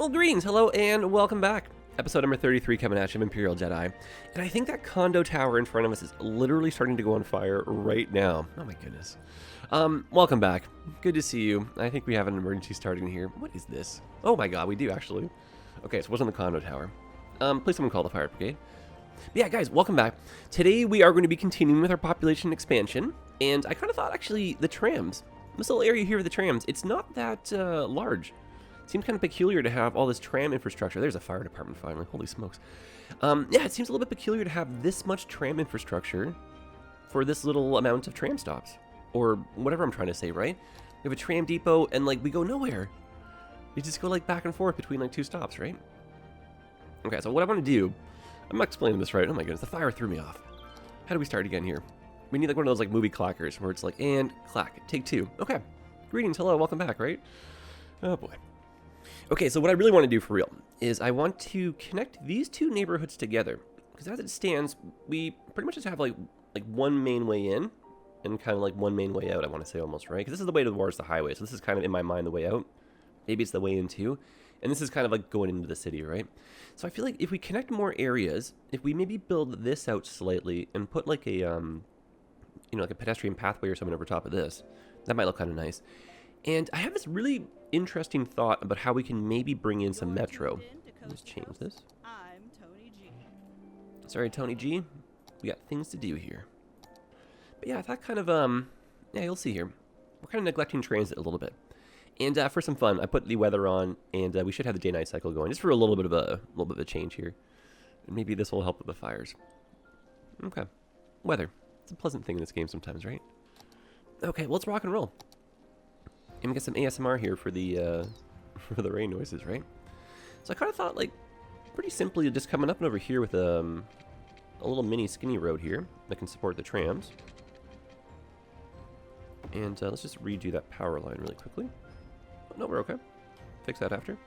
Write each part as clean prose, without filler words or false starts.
Well, greetings, hello, and welcome back. Episode number 33 coming at you of ImperialJedi. And I think that condo tower in front of us is literally starting to go on fire right now. Oh my goodness. Welcome back. Good to see you. I think we have an emergency starting here. What is this? Oh my god, we do actually. Okay, so it wasn't the condo tower. Please someone call the fire brigade. But yeah, guys, welcome back. Today we are going to be continuing with our population expansion. And I kind of thought, actually, the trams. This little area here with the trams, it's not that large. Seems kind of peculiar to have all this tram infrastructure. There's a fire department finally. Holy smokes. Yeah, it seems a little bit peculiar to have this much tram infrastructure for this little amount of tram stops. Or whatever I'm trying to say, right? We have a tram depot and like we go nowhere. We just go like back and forth between like two stops, right? Okay, so what I want to do, I'm not explaining this right. Oh my goodness, the fire threw me off. How do we start again here? We need like one of those like movie clackers where it's like, and clack, take two. Okay, greetings, hello, welcome back, right? Oh boy. Okay, so what I really want to do for real is I want to connect these two neighborhoods together. Because as it stands, we pretty much just have like one main way in and kind of like one main way out, I want to say almost, right? Because this is the way towards the highway, so this is kind of in my mind the way out. Maybe it's the way in too. And this is kind of like going into the city, right? So I feel like if we connect more areas, if we maybe build this out slightly and put like a, you know, like a pedestrian pathway or something over top of this, that might look kind of nice. And I have this really interesting thought about how we can maybe bring in some metro. Let's change this. I'm Tony G. Sorry, Tony G. We got things to do here. But yeah, I thought kind of, yeah, you'll see here. We're kind of neglecting transit a little bit. And for some fun, I put the weather on, and we should have the day-night cycle going, just for a little bit of a change here. And maybe this will help with the fires. Okay. Weather. It's a pleasant thing in this game sometimes, right? Okay, well, let's rock and roll. And we get some ASMR here for the rain noises, right? So I kind of thought, like, pretty simply just coming up and over here with a little mini skinny road here that can support the trams. And let's just redo that power line really quickly. Oh, no, we're okay. Fix that after.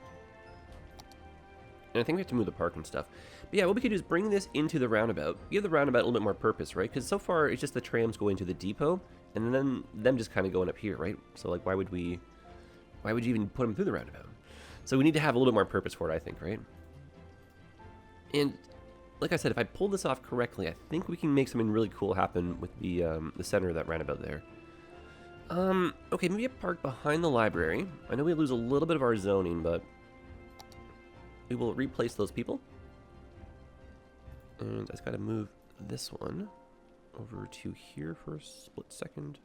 And I think we have to move the park and stuff. But yeah, what we could do is bring this into the roundabout. Give the roundabout a little bit more purpose, right? Because so far, it's just the trams going to the depot, and then them just kind of going up here, right? So, like, why would you even put them through the roundabout? So we need to have a little bit more purpose for it, I think, right? And, like I said, if I pull this off correctly, I think we can make something really cool happen with the center of that roundabout there. Okay, maybe a park behind the library. I know we lose a little bit of our zoning, but we will replace those people. And I just gotta move this one over to here for a split second.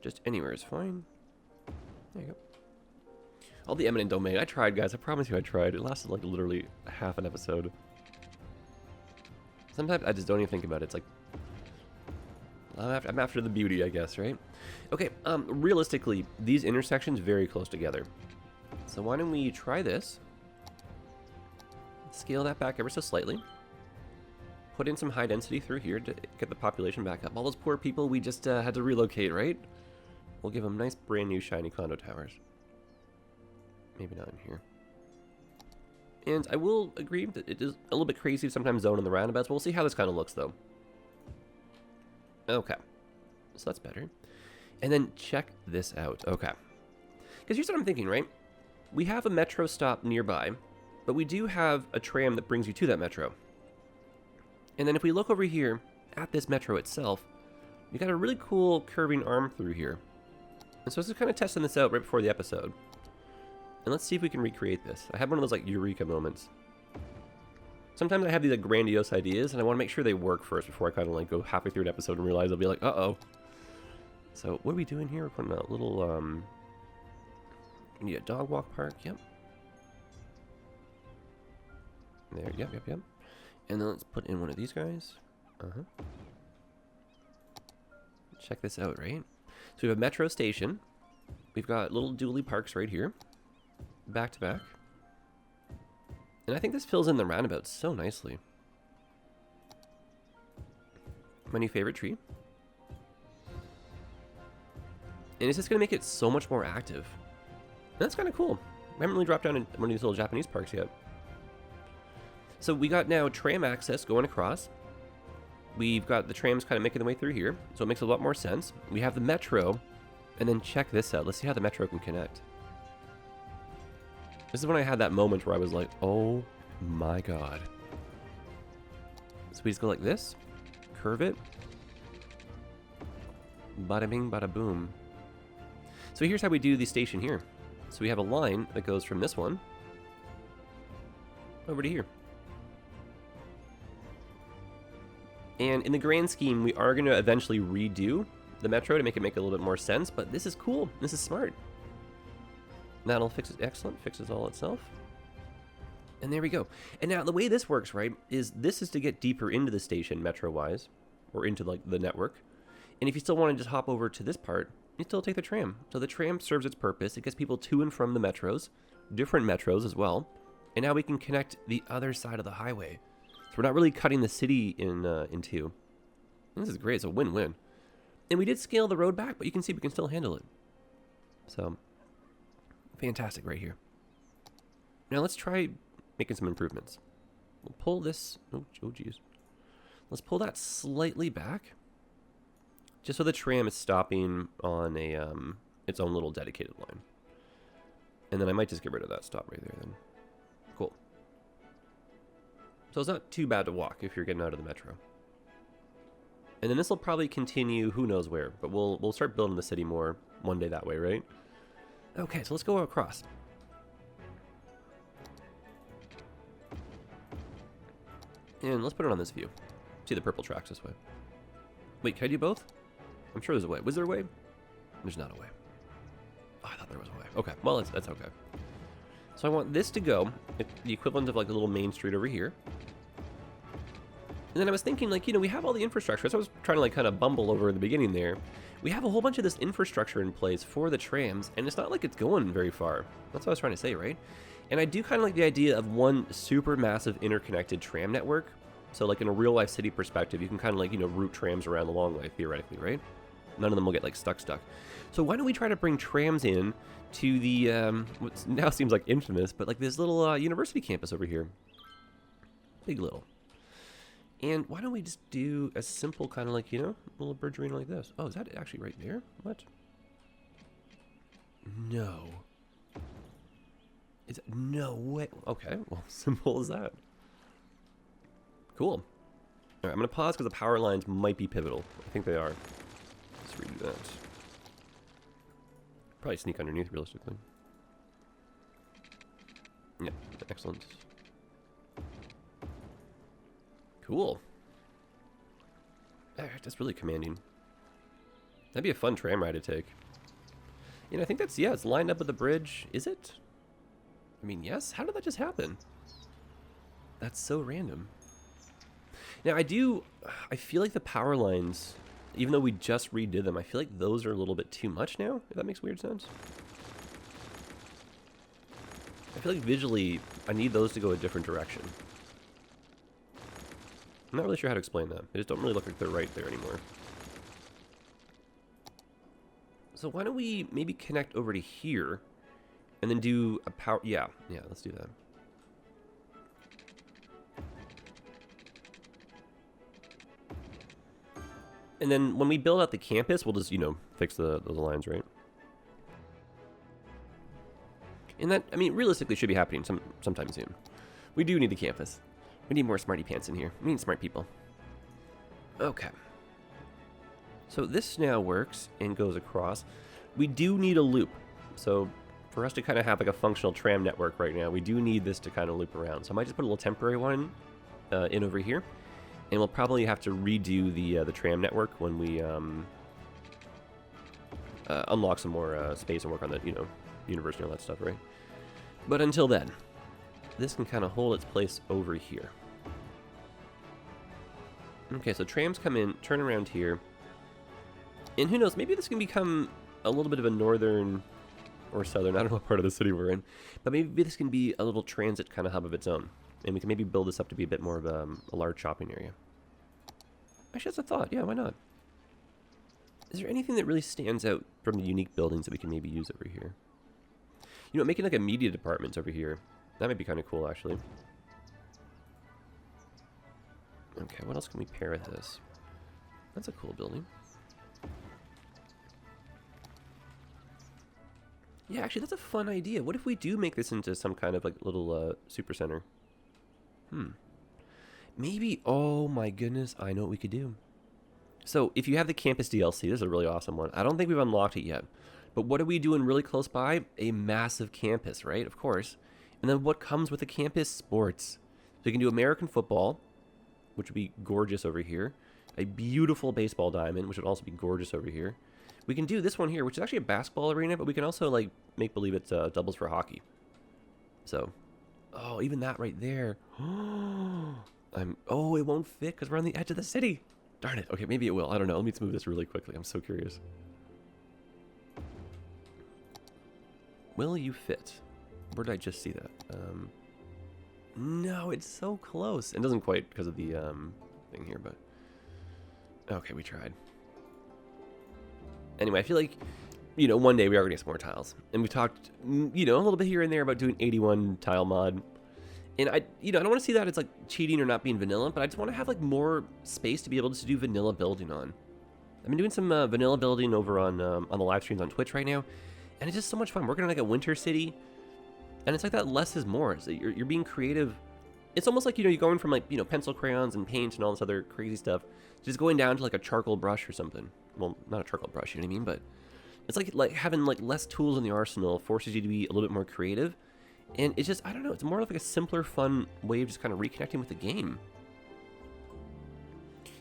Just anywhere is fine. There you go. All the eminent domain. I tried, guys. I promise you I tried. It lasted like literally half an episode. Sometimes I just don't even think about it. It's like, I'm after the beauty, I guess, right? Okay, realistically, these intersections very close together. So why don't we try this? Scale that back ever so slightly. Put in some high density through here to get the population back up. All those poor people we just had to relocate, right? We'll give them nice brand new shiny condo towers. Maybe not in here. And I will agree that it is a little bit crazy to sometimes zone in the roundabouts, but we'll see how this kind of looks though. Okay. So that's better. And then check this out. Okay. Because here's what I'm thinking, right? We have a metro stop nearby, but we do have a tram that brings you to that metro. And then if we look over here at this metro itself, we got a really cool curving arm through here. And so I was just kind of testing this out right before the episode. And let's see if we can recreate this. I have one of those like eureka moments. Sometimes I have these like grandiose ideas and I want to make sure they work first before I kind of like go halfway through an episode and realize I'll be like, uh-oh. So what are we doing here? We're putting a little, we need a dog walk park, yep. There, yep. And then let's put in one of these guys. Check this out, right? So we have a metro station. We've got little dually parks right here. Back to back. And I think this fills in the roundabout so nicely. My new favorite tree. And it's just going to make it so much more active. And that's kind of cool. I haven't really dropped down in one of these little Japanese parks yet. So we got now tram access going across. We've got the trams kind of making their way through here, so it makes a lot more sense. We have the metro, and then check this out. Let's see how the metro can connect. This is when I had that moment where I was like, oh my god. So we just go like this, curve it, bada bing, bada boom. So here's how we do the station here. So we have a line that goes from this one over to here. And in the grand scheme, we are going to eventually redo the metro to make it make a little bit more sense, but this is cool. This is smart. That'll fix it. Excellent. Fixes all itself. And there we go. And now the way this works, right, is this is to get deeper into the station metro-wise, or into like the network. And if you still want to just hop over to this part, you still take the tram. So the tram serves its purpose. It gets people to and from the metros, different metros as well. And now we can connect the other side of the highway. So we're not really cutting the city in two. This is great. It's a win-win. And we did scale the road back, but you can see we can still handle it. So, fantastic right here. Now let's try making some improvements. We'll pull this. Oh, geez. Let's pull that slightly back, just so the tram is stopping on a its own little dedicated line. And then I might just get rid of that stop right there. Then, cool. So it's not too bad to walk if you're getting out of the metro. And then this will probably continue, who knows where, but we'll start building the city more one day that way, right? Okay, so let's go across. And let's put it on this view. See the purple tracks this way. Wait, can I do both? I'm sure there's a way. Was there a way? There's not a way. Oh, I thought there was a way. Okay, well, that's okay. So I want this to go, the equivalent of like a little main street over here. And then I was thinking, like, you know, we have all the infrastructure. So I was trying to, like, kind of bumble over in the beginning there. We have a whole bunch of this infrastructure in place for the trams, and it's not like it's going very far. That's what I was trying to say, right? And I do kind of like the idea of one super massive interconnected tram network. So, like, in a real-life city perspective, you can kind of, like, you know, route trams around the long way, theoretically, right? None of them will get, like, stuck. So why don't we try to bring trams in to the, what now seems like infamous, but, like, this little university campus over here. Big little. And why don't we just do a simple kind of like, you know, little bridge arena like this? Oh, is that actually right there? What? No. No way. Okay, well, simple as that. Cool. All right, I'm going to pause because the power lines might be pivotal. I think they are. Let's redo that. Probably sneak underneath, realistically. Yeah, excellent. Cool. That's really commanding. That'd be a fun tram ride to take. You know, I think that's, yeah, it's lined up with the bridge. Is it? I mean, yes? How did that just happen? That's so random. Now, I feel like the power lines, even though we just redid them, I feel like those are a little bit too much now, if that makes weird sense. I feel like visually, I need those to go a different direction. I'm not really sure how to explain that. They just don't really look like they're right there anymore. So why don't we maybe connect over to here and then do a power... Yeah, let's do that. And then when we build out the campus, we'll just, you know, fix those lines, right? And that, I mean, realistically should be happening sometime soon. We do need the campus. We need more smarty pants in here. We need smart people. Okay. So this now works and goes across. We do need a loop. So for us to kind of have like a functional tram network right now, we do need this to kind of loop around. So I might just put a little temporary one in over here. And we'll probably have to redo the tram network when we unlock some more space and work on the, you know, university and all that stuff, right? But until then, this can kind of hold its place over here. Okay, so trams come in, turn around here. And who knows, maybe this can become a little bit of a northern or southern, I don't know what part of the city we're in, but maybe this can be a little transit kind of hub of its own. And we can maybe build this up to be a bit more of a large shopping area. Actually, that's a thought. Yeah, why not? Is there anything that really stands out from the unique buildings that we can maybe use over here? You know, making like a media department over here. That might be kind of cool, actually. Okay, what else can we pair with this? That's a cool building. Yeah, actually, that's a fun idea. What if we do make this into some kind of like little super center? Maybe, oh my goodness, I know what we could do. So if you have the campus DLC, this is a really awesome one. I don't think we've unlocked it yet. But what are we doing really close by? A massive campus, right? Of course. And then what comes with the campus? Sports. So you can do American football, which would be gorgeous over here. A beautiful baseball diamond, which would also be gorgeous over here. We can do this one here, which is actually a basketball arena, but we can also like make believe it's doubles for hockey. So, oh, even that right there. Oh, it won't fit because we're on the edge of the city. Darn it. Okay, maybe it will. I don't know. Let me move this really quickly. I'm so curious. Will you fit? Where did I just see that? No, it's so close. It doesn't quite because of the thing here, but okay, we tried. Anyway, I feel like, you know, one day we are going to get some more tiles. And we talked, you know, a little bit here and there about doing 81 tile mod. And I don't want to see that it's like cheating or not being vanilla, but I just want to have like more space to be able to do vanilla building on. I've been doing some vanilla building over on the live streams on Twitch right now, and it's just so much fun working on like a winter city. And it's like that less is more. So you're being creative. It's almost like, you know, you're going from like, you know, pencil crayons and paint and all this other crazy stuff, just going down to like a charcoal brush or something. Well, not a charcoal brush, you know what I mean? But it's like having like less tools in the arsenal forces you to be a little bit more creative. And it's just, I don't know, it's more like a simpler, fun way of just kind of reconnecting with the game.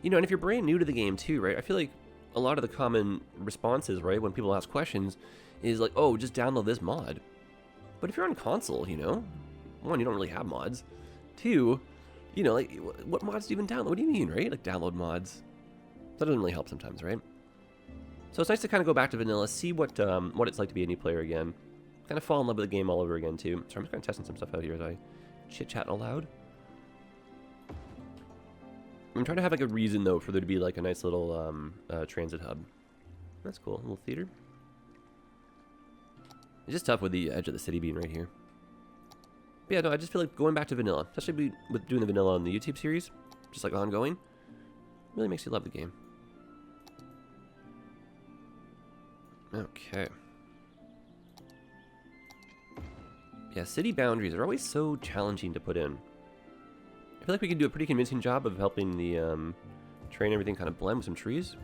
You know, and if you're brand new to the game too, right? I feel like a lot of the common responses, right, when people ask questions is like, oh, just download this mod. But if you're on console, you know, one, you don't really have mods. Two, you know, like, what mods do you even download? What do you mean, right? Like, download mods. That doesn't really help sometimes, right? So it's nice to kind of go back to vanilla, see what it's like to be a new player again. Kind of fall in love with the game all over again, too. So I'm just kind of testing some stuff out here as I chit-chat aloud. I'm trying to have, like, a reason, though, for there to be, like, a nice little transit hub. That's cool. A little theater. It's just tough with the edge of the city being right here. But yeah, no, I just feel like going back to vanilla, especially with doing the vanilla on the YouTube series, just like ongoing, really makes you love the game. Okay. Yeah, city boundaries are always so challenging to put in. I feel like we can do a pretty convincing job of helping the terrain and everything kind of blend with some trees.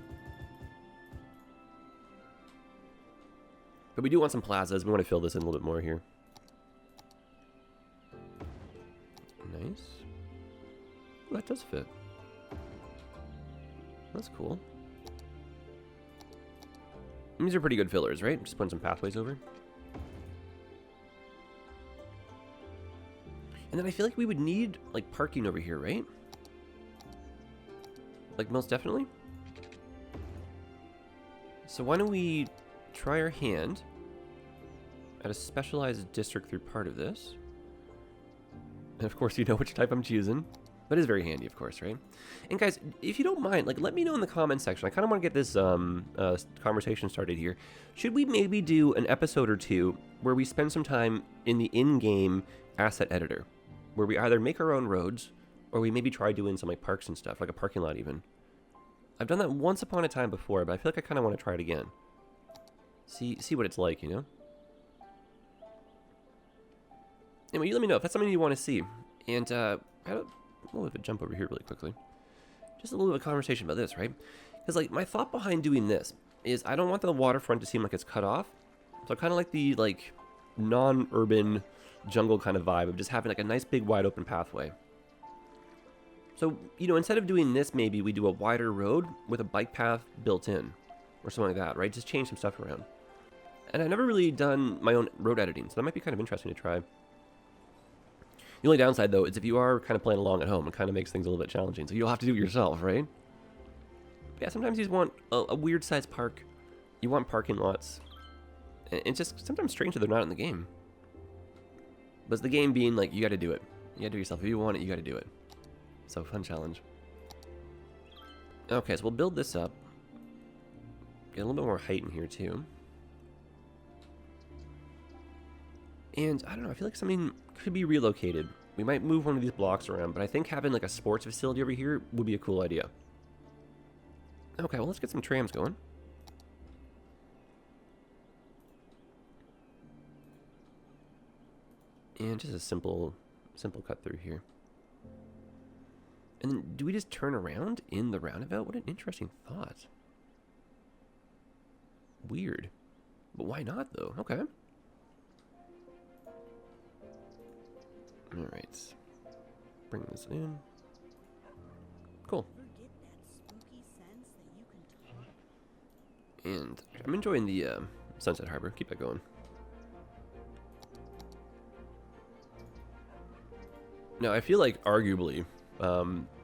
But we do want some plazas. We want to fill this in a little bit more here. Nice. Ooh, that does fit. That's cool. These are pretty good fillers, right? Just putting some pathways over. And then I feel like we would need, like, parking over here, right? Like, most definitely. So why don't we try our hand at a specialized district through part of this. And of course, you know which type I'm choosing. But it is very handy, of course, right? And guys, if you don't mind, like, let me know in the comments section. I kind of want to get this conversation started here. Should we maybe do an episode or two where we spend some time in the in-game asset editor, where we either make our own roads, or we maybe try doing some like parks and stuff, like a parking lot even. I've done that once upon a time before, but I feel like I kind of want to try it again. See what it's like, you know? Anyway, you let me know if that's something you want to see. And we'll have a jump over here really quickly. Just a little bit of conversation about this, right? Because like my thought behind doing this is I don't want the waterfront to seem like it's cut off. So I kind of like the like non-urban jungle kind of vibe of just having like a nice big wide open pathway. So, you know, instead of doing this, maybe we do a wider road with a bike path built in or something like that, right? Just change some stuff around. And I've never really done my own road editing, so that might be kind of interesting to try. The only downside, though, is if you are kind of playing along at home, it kind of makes things a little bit challenging. So you'll have to do it yourself, right? But yeah, sometimes you just want a weird-sized park. You want parking lots. And it's just sometimes strange that they're not in the game. But it's the game being like, you got to do it. You got to do it yourself. If you want it, you got to do it. So, fun challenge. Okay, so we'll build this up. Get a little bit more height in here, too. And, I don't know, I feel like something could be relocated. We might move one of these blocks around, but I think having, like, a sports facility over here would be a cool idea. Okay, well, let's get some trams going. And just a simple cut through here. And then do we just turn around in the roundabout? What an interesting thought. Weird. But why not, though? Okay. Alright. Bring this in. Cool. And I'm enjoying the Sunset Harbor. Keep that going. Now, I feel like, arguably,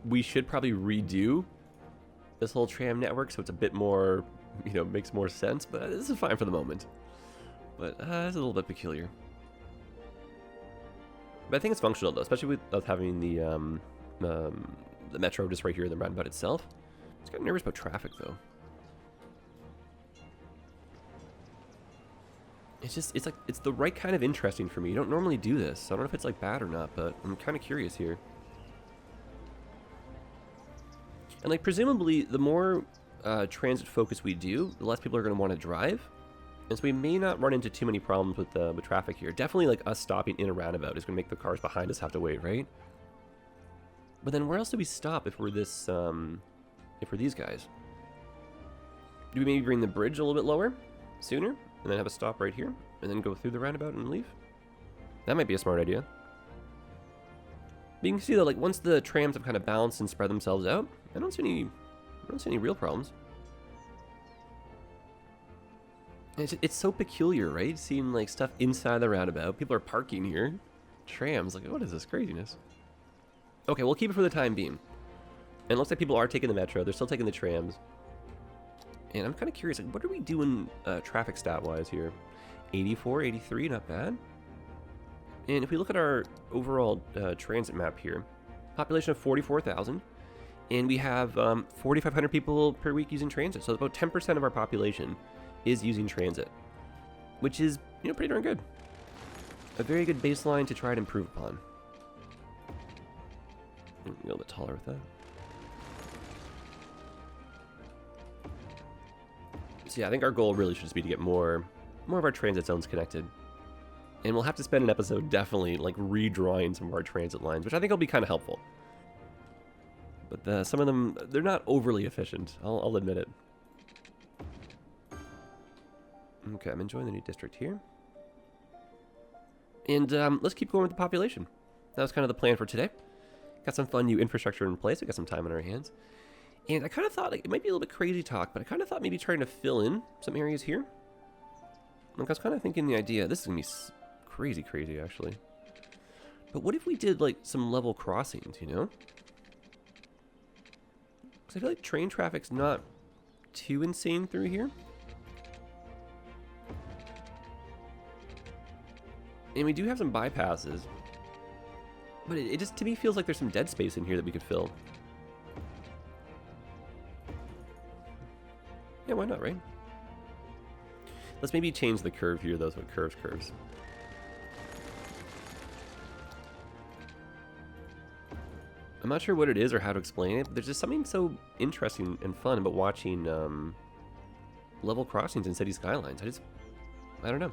we should probably redo this whole tram network so it's a bit more, makes more sense, but this is fine for the moment. But it's a little bit peculiar. But I think it's functional, though, especially with us having the metro just right here in the roundabout itself. I was kind of nervous about traffic, though. It's the right kind of interesting for me. You don't normally do this. I don't know if it's like bad or not, but I'm kind of curious here. And like presumably, the more transit focus we do, the less people are going to want to drive, and so we may not run into too many problems with traffic here. Definitely, like us stopping in a roundabout is going to make the cars behind us have to wait, right? But then where else do we stop if we're this if we're these guys? Do we maybe bring the bridge a little bit lower sooner? And then have a stop right here, and then go through the roundabout and leave. That might be a smart idea. But you can see that, like, once the trams have kind of balanced and spread themselves out, I don't see any real problems. And it's so peculiar, right? Seeing like stuff inside the roundabout. People are parking here. Trams, like, what is this craziness? Okay, we'll keep it for the time being. And it looks like people are taking the metro. They're still taking the trams. And I'm kind of curious, like, what are we doing traffic stat-wise here? 84, 83, not bad. And if we look at our overall transit map here, population of 44,000, and we have 4,500 people per week using transit. So about 10% of our population is using transit, which is, pretty darn good. A very good baseline to try and improve upon. A little bit taller with that. So yeah, I think our goal really should just be to get more of our transit zones connected. And we'll have to spend an episode definitely like redrawing some of our transit lines, which I think will be kind of helpful. But some of them, they're not overly efficient. I'll admit it. Okay, I'm enjoying the new district here. And let's keep going with the population. That was kind of the plan for today. Got some fun new infrastructure in place. We got some time on our hands. And I kind of thought, like, it might be a little bit crazy talk, but I kind of thought maybe trying to fill in some areas here. Like, I was kind of thinking the idea, this is going to be crazy, actually. But what if we did, like, some level crossings, Because I feel like train traffic's not too insane through here. And we do have some bypasses. But it just, to me, feels like there's some dead space in here that we could fill. Yeah, why not, right? Let's maybe change the curve here, though, so it curves. I'm not sure what it is or how to explain it, but there's just something so interesting and fun about watching level crossings in city skylines. I don't know.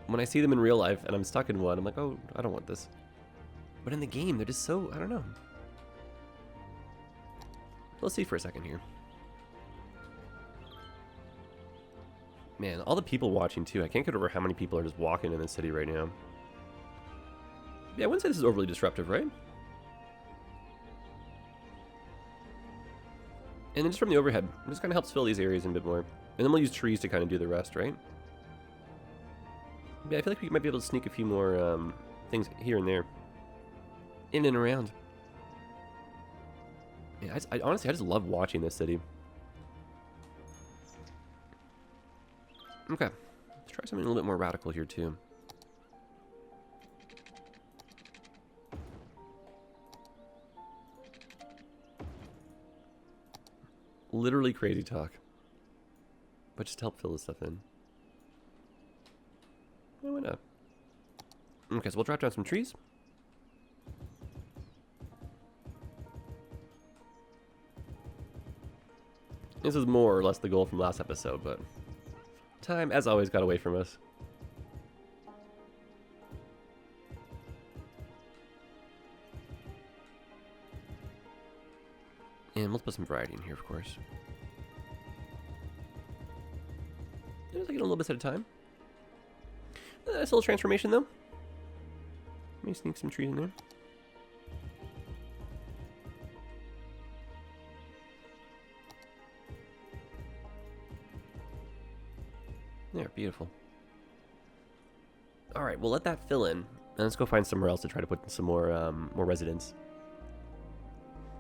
When I see them in real life and I'm stuck in one, I'm like, oh, I don't want this. But in the game, they're just so, I don't know. Let's see for a second here. Man, all the people watching too. I can't get over how many people are just walking in the city right now. Yeah, I wouldn't say this is overly disruptive, right? And then just from the overhead, it just kind of helps fill these areas in a bit more. And then we'll use trees to kind of do the rest, right? Yeah, I feel like we might be able to sneak a few more things here and there. In and around. Yeah, honestly, I just love watching this city. Okay, let's try something a little bit more radical here too. Literally crazy talk. But just help fill this stuff in. Yeah, why not? Okay, so we'll drop down some trees. This is more or less the goal from last episode, but time, as always, got away from us. And let's put some variety in here, of course. Just like a little bit at a time. Nice little transformation, though. Let me sneak some trees in there. There, beautiful. All right, we'll let that fill in, and let's go find somewhere else to try to put in some more residents.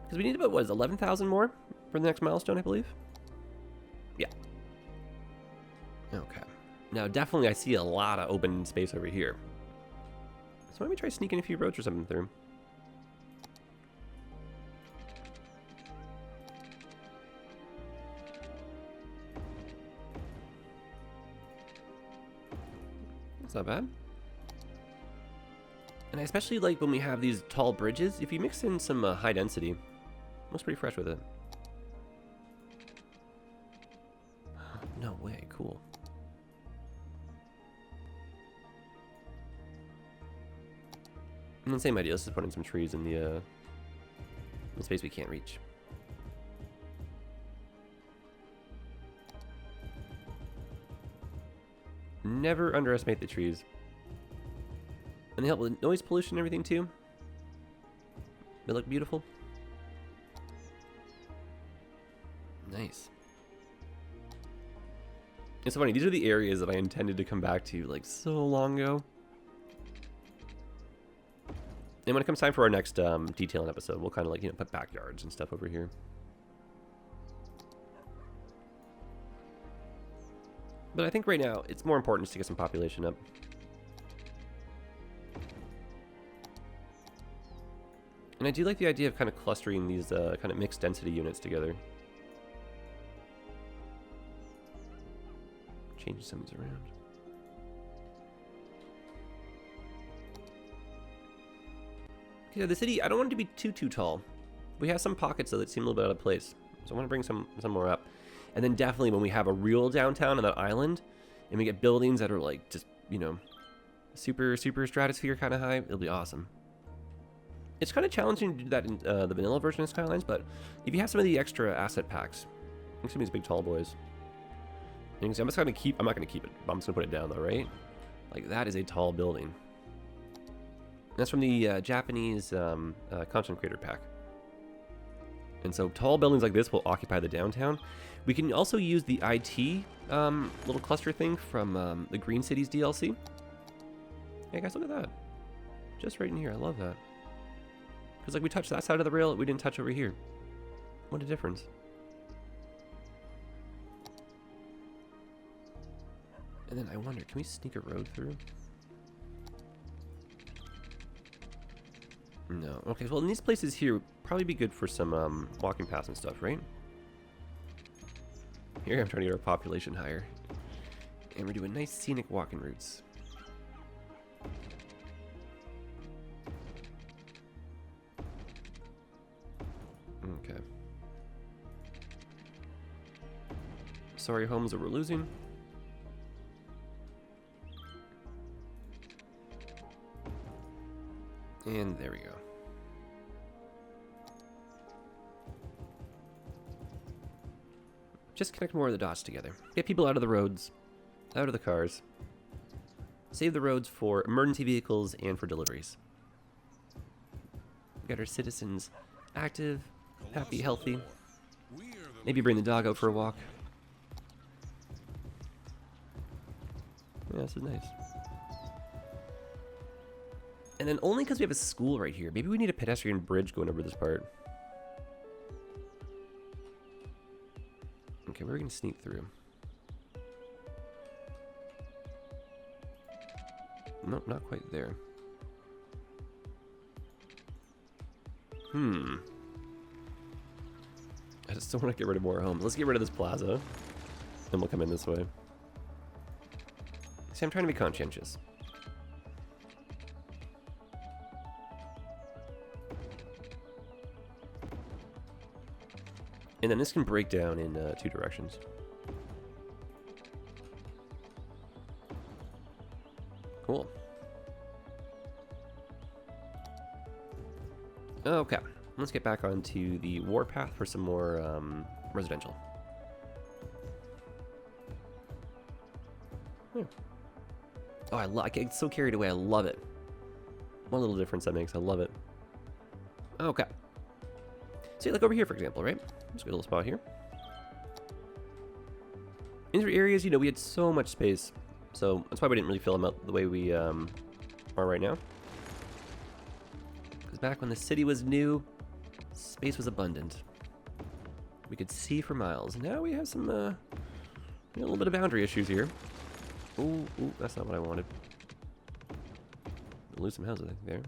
Because we need about, what is 11,000 more for the next milestone, I believe? Yeah. Okay. Now, definitely I see a lot of open space over here. So why don't we try sneaking a few roads or something through? That's not bad. And I especially like when we have these tall bridges, if you mix in some high density, looks pretty fresh with it. No way, cool. And then same idea, let's just put in some trees in the space we can't reach. Never underestimate the trees. And they help with noise pollution and everything too. They look beautiful. Nice. It's so funny, these are the areas that I intended to come back to like so long ago. And when it comes time for our next detailing episode, we'll kind of like, you know, put backyards and stuff over here. But I think right now, it's more important to get some population up. And I do like the idea of kind of clustering these kind of mixed density units together. Changing some of these around. Okay, the city, I don't want it to be too tall. We have some pockets though that seem a little bit out of place. So I want to bring some more up. And then definitely when we have a real downtown on that island, and we get buildings that are like just, you know, super stratosphere kind of high, it'll be awesome. It's kind of challenging to do that in the vanilla version of Skylines, but if you have some of the extra asset packs, like some of these big tall boys, you can see I'm just gonna keep. I'm not gonna keep it, but I'm just gonna put it down though, right? Like that is a tall building. And that's from the Japanese content creator pack. And so tall buildings like this will occupy the downtown. We can also use the IT little cluster thing from the Green Cities DLC. Hey guys, look at that. Just right in here, I love that. Because like we touched that side of the rail, we didn't touch over here. What a difference. And then I wonder, can we sneak a road through? No. Okay, well in these places here, would probably be good for some walking paths and stuff, right? Here I'm trying to get our population higher. And we're doing nice scenic walking routes. Okay. Sorry, homes that we're losing. And there we go. Just connect more of the dots together. Get people out of the roads, out of the cars. Save the roads for emergency vehicles and for deliveries. We got our citizens active, happy, healthy. Maybe bring the dog out for a walk. Yeah, this is nice. And then only because we have a school right here. Maybe we need a pedestrian bridge going over this part. Okay, we're gonna sneak through. Nope, not quite there. I just don't want to get rid of more homes. Let's get rid of this plaza. Then we'll come in this way. See, I'm trying to be conscientious. And then this can break down in two directions. Cool. Okay. Let's get back onto the warpath for some more residential. Yeah. Oh, I get so carried away. I love it. One little difference that makes. I love it. Okay. See, like over here, for example, right? Just a little spot here. Interior areas, you know, we had so much space. So that's why we didn't really fill them out the way we are right now. Because back when the city was new, space was abundant. We could see for miles. Now we have some, a little bit of boundary issues here. Ooh, that's not what I wanted. We'll lose some houses, I think, there.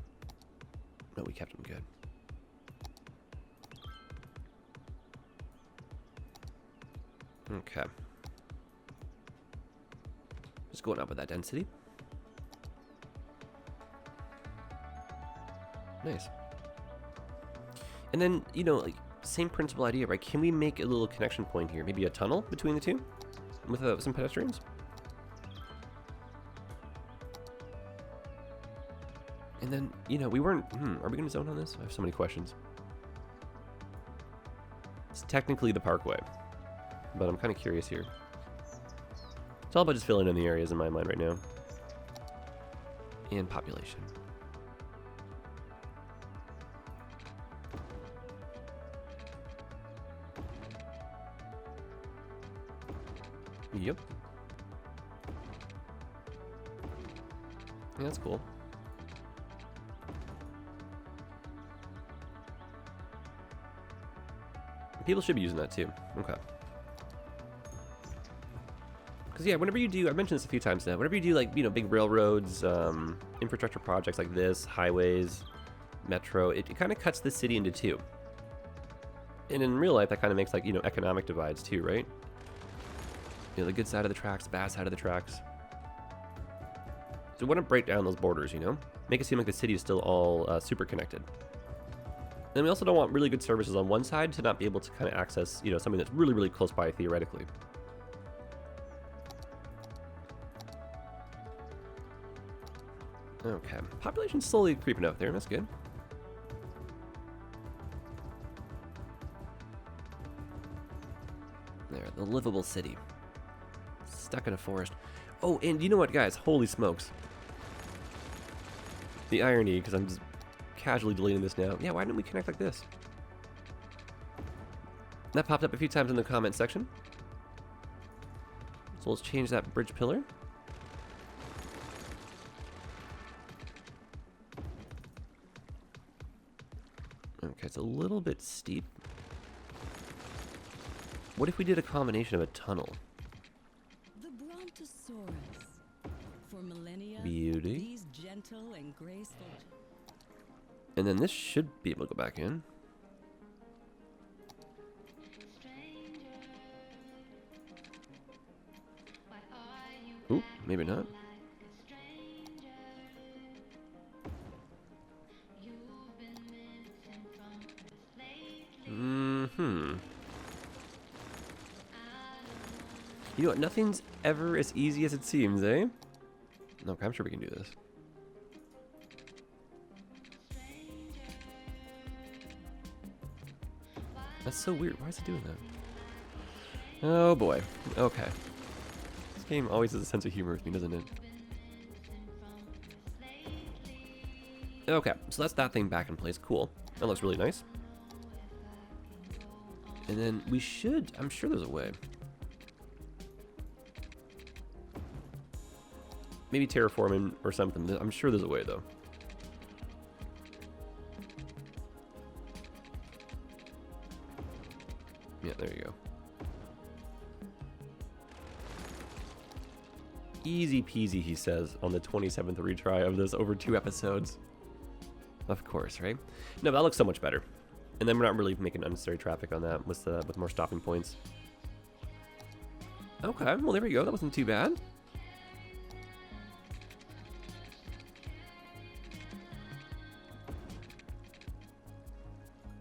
No, we kept them good. Okay. Just going up with that density. Nice. And then, you know, like, same principal idea, right? Can we make a little connection point here? Maybe a tunnel between the two? With some pedestrians? And then, you know, we weren't... are we going to zone on this? I have so many questions. It's technically the parkway. But I'm kind of curious here. It's all about just filling in the areas in my mind right now. And population. Yep. Yeah, that's cool. People should be using that too. Okay. Because, yeah, whenever you do, I've mentioned this a few times now, whenever you do, like, you know, big railroads, infrastructure projects like this, highways, metro, it kind of cuts the city into two. And in real life, that kind of makes, like, you know, economic divides too, right? You know, the good side of the tracks, the bad side of the tracks. So we want to break down those borders, you know? Make it seem like the city is still all super connected. And we also don't want really good services on one side to not be able to kind of access, you know, something that's really, really close by theoretically. Okay, population's slowly creeping up there, that's good. There, the livable city. Stuck in a forest. Oh, and you know what, guys? Holy smokes. The irony, because I'm just casually deleting this now. Yeah, why didn't we connect like this? That popped up a few times in the comment section. So let's change that bridge pillar. Okay, it's a little bit steep. What if we did a combination of a tunnel? The Brontosaurus. For millennia, Beauty. these gentle and graceful. And then this should be able to go back in. Ooh, maybe not. You know what? Nothing's ever as easy as it seems, eh? No, I'm sure we can do this. That's so weird. Why is it doing that? Oh boy. Okay. This game always has a sense of humor with me, doesn't it? Okay, so that's that thing back in place. Cool. That looks really nice. And then we should... I'm sure there's a way. Maybe terraforming or something. I'm sure there's a way, though. Yeah, there you go. Easy peasy, he says, on the 27th retry of this over 2 episodes. Of course, right? No, that looks so much better. And then we're not really making unnecessary traffic on that with more stopping points. Okay, well, there we go. That wasn't too bad.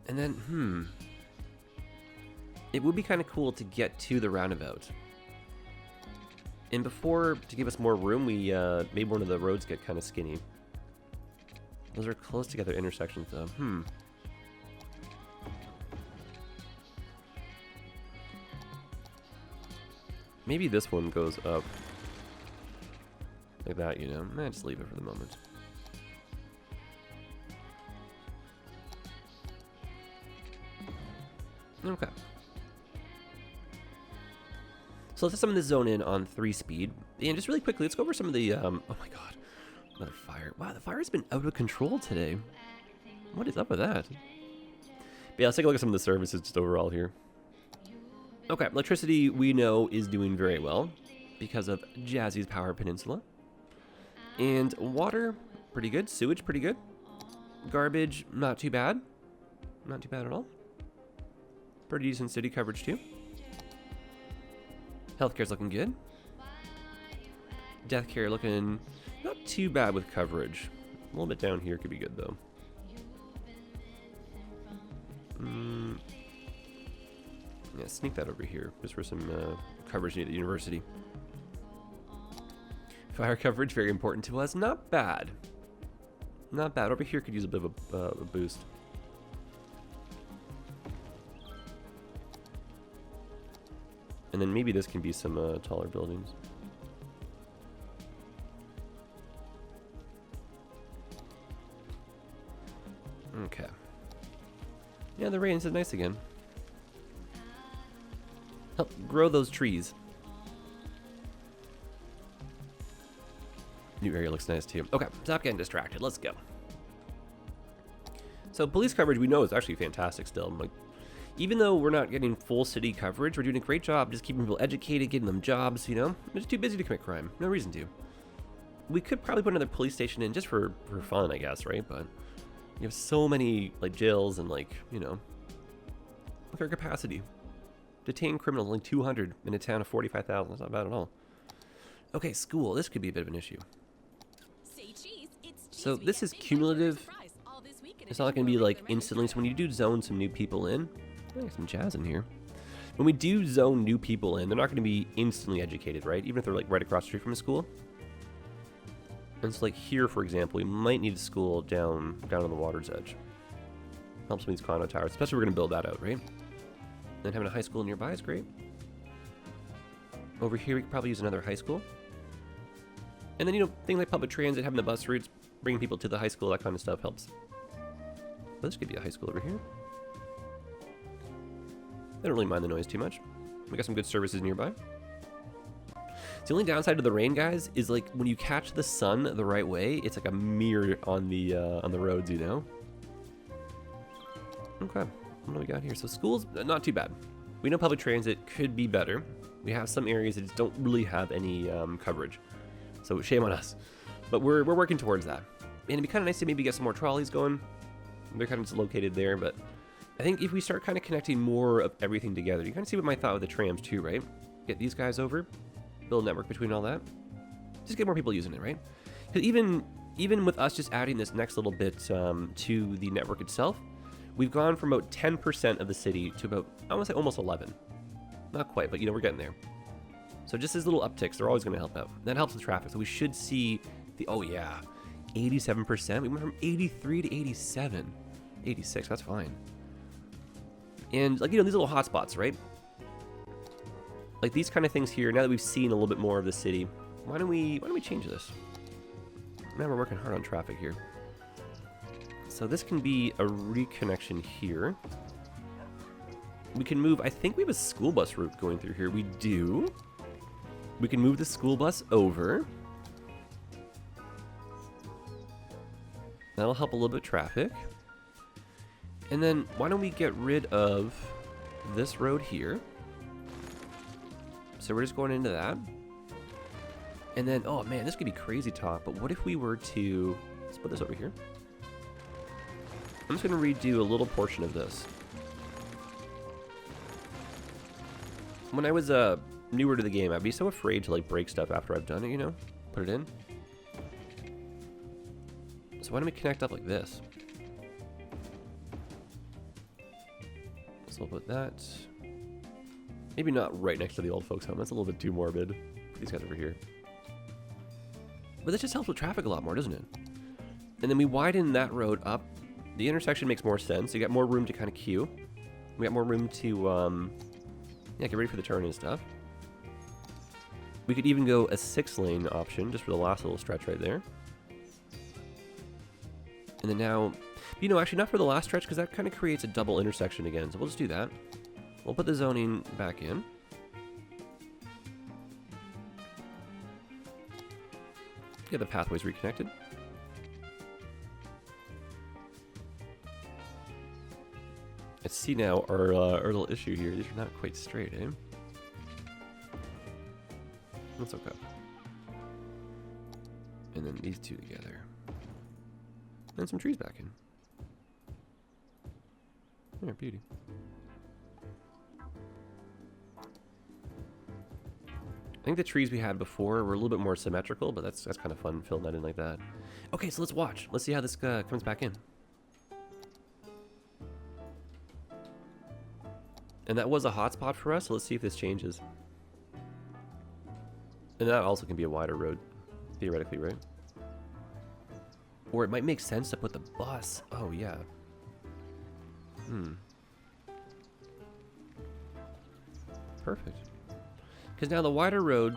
And then, it would be kind of cool to get to the roundabout. And before, to give us more room, we made one of the roads get kind of skinny. Those are close together intersections, though. Maybe this one goes up like that, you know? Just leave it for the moment. Okay. So let's summon this zone in on 3 speed. And just really quickly, let's go over some of the, oh my god. Another fire. Wow, the fire has been out of control today. What is up with that? But yeah, let's take a look at some of the services just overall here. Okay, electricity we know is doing very well because of Jazzy's Power Peninsula. And water, pretty good. Sewage, pretty good. Garbage, not too bad. Not too bad at all. Pretty decent city coverage too. Healthcare's looking good. Death care looking not too bad with coverage. A little bit down here could be good though. Yeah, sneak that over here just for some coverage near the university. Fire coverage, very important to us. Not bad. Not bad. Over here could use a bit of a boost. And then maybe this can be some taller buildings. Okay. Yeah, the rain is nice again. Help grow those trees. New area looks nice too. Okay, stop getting distracted. Let's go. So police coverage we know is actually fantastic still. Like, even though we're not getting full city coverage, we're doing a great job just keeping people educated, getting them jobs, you know? They're just too busy to commit crime. No reason to. We could probably put another police station in just for fun, I guess, right? But you have so many, like, jails and, like, you know, look at our capacity. Detain criminals, only 200 in a town of 45,000. That's not bad at all. Okay, school. This could be a bit of an issue. So this is cumulative. It's not going to be, like, instantly. So when you do zone some new people in, there's some jazz in here. When we do zone new people in, they're not going to be instantly educated, right? Even if they're, like, right across the street from a school. And so, like, here, for example, we might need a school down on the water's edge. Helps with these condo towers. Especially we're going to build that out, right? And having a high school nearby is great. Over here, we could probably use another high school. And then, you know, things like public transit, having the bus routes, bringing people to the high school, that kind of stuff helps. But this could be a high school over here. I don't really mind the noise too much. We got some good services nearby. The only downside to the rain, guys, is like when you catch the sun the right way, it's like a mirror on the roads, you know? Okay, what do we got here? So schools, not too bad. We know public transit could be better. We have some areas that just don't really have any coverage. So shame on us. But we're working towards that. And it'd be kind of nice to maybe get some more trolleys going. They're kind of just located there, but I think if we start kind of connecting more of everything together, you kind of see what my thought with the trams too, right? Get these guys over, build a network between all that. Just get more people using it, right? Because even with us just adding this next little bit to the network itself, we've gone from about 10% of the city to about, I want to say almost 11. Not quite, but you know, we're getting there. So just these little upticks, they're always going to help out. That helps with traffic. So we should see the, oh yeah, 87%. We went from 83 to 87. 86, that's fine. And like, you know, these little hotspots, right? Like these kind of things here, now that we've seen a little bit more of the city, why don't we change this? Man, we're working hard on traffic here. So this can be a reconnection here. We can move, I think we have a school bus route going through here. We do. We can move the school bus over. That'll help a little bit of traffic. And then why don't we get rid of this road here? So we're just going into that. And then, oh man, this could be crazy talk, but what if we were to, let's put this over here. I'm just gonna redo a little portion of this. When I was newer to the game, I'd be so afraid to like break stuff after I've done it, you know? Put it in. So why don't we connect up like this? So we'll put that. Maybe not right next to the old folks' home. That's a little bit too morbid. Put these guys over here. But this just helps with traffic a lot more, doesn't it? And then we widen that road up. The intersection makes more sense. You got more room to kind of queue. We got more room to, yeah, get ready for the turn and stuff. We could even go a 6-lane option just for the last little stretch right there. And then now, you know, actually not for the last stretch because that kind of creates a double intersection again. So we'll just do that. We'll put the zoning back in. Get the pathways reconnected. Let's see now our little issue here. These are not quite straight, eh? That's okay. And then these two together. And some trees back in. There, beauty. I think the trees we had before were a little bit more symmetrical, but that's kind of fun filling that in like that. Okay, so let's watch. Let's see how this comes back in. And that was a hotspot for us, so let's see if this changes. And that also can be a wider road, theoretically, right? Or it might make sense to put the bus. Oh, yeah. Perfect. Because now the wider road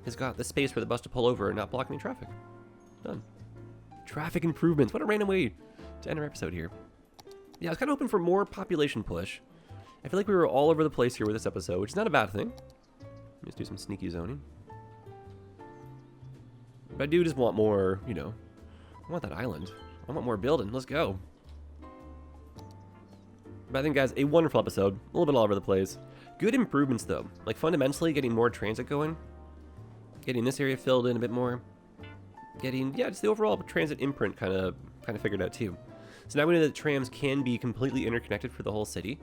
has got the space for the bus to pull over and not block any traffic. Done. Traffic improvements. What a random way to end our episode here. Yeah, I was kind of hoping for more population push. I feel like we were all over the place here with this episode, which is not a bad thing. Let's do some sneaky zoning. But I do just want more, you know, I want that island. I want more building. Let's go. But I think, guys, a wonderful episode. A little bit all over the place. Good improvements, though. Like, fundamentally, getting more transit going. Getting this area filled in a bit more. Getting, yeah, just the overall transit imprint kind of figured out, too. So now we know that trams can be completely interconnected for the whole city.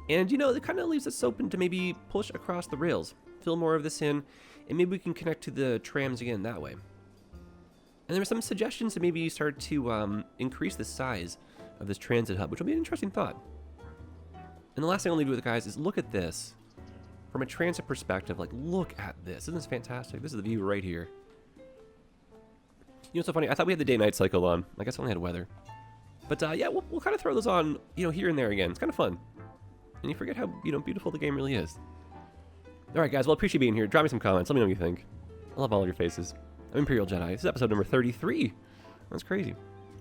And, you know, it kind of leaves us open to maybe push across the rails. Fill more of this in. And maybe we can connect to the trams again that way. And there are some suggestions to maybe start to increase the size of this transit hub, which will be an interesting thought. And the last thing I'll leave you with, guys, is look at this. From a transit perspective, like, look at this. Isn't this fantastic? This is the view right here. You know what's so funny? I thought we had the day-night cycle on. I guess I only had weather. But, yeah, we'll kind of throw those on, you know, here and there again. It's kind of fun. And you forget how, you know, beautiful the game really is. All right, guys. Well, I appreciate being here. Drop me some comments. Let me know what you think. I love all of your faces. I'm Imperial Jedi. This is episode number 33. That's crazy.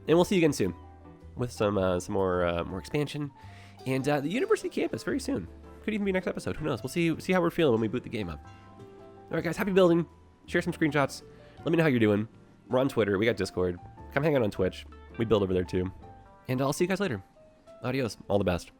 And we'll see you again soon with some more expansion and the university campus very soon. Could even be next episode. Who knows? We'll see how we're feeling when we boot the game up. All right, guys. Happy building. Share some screenshots. Let me know how you're doing. We're on Twitter. We got Discord. Come hang out on Twitch. We build over there too. And I'll see you guys later. Adios. All the best.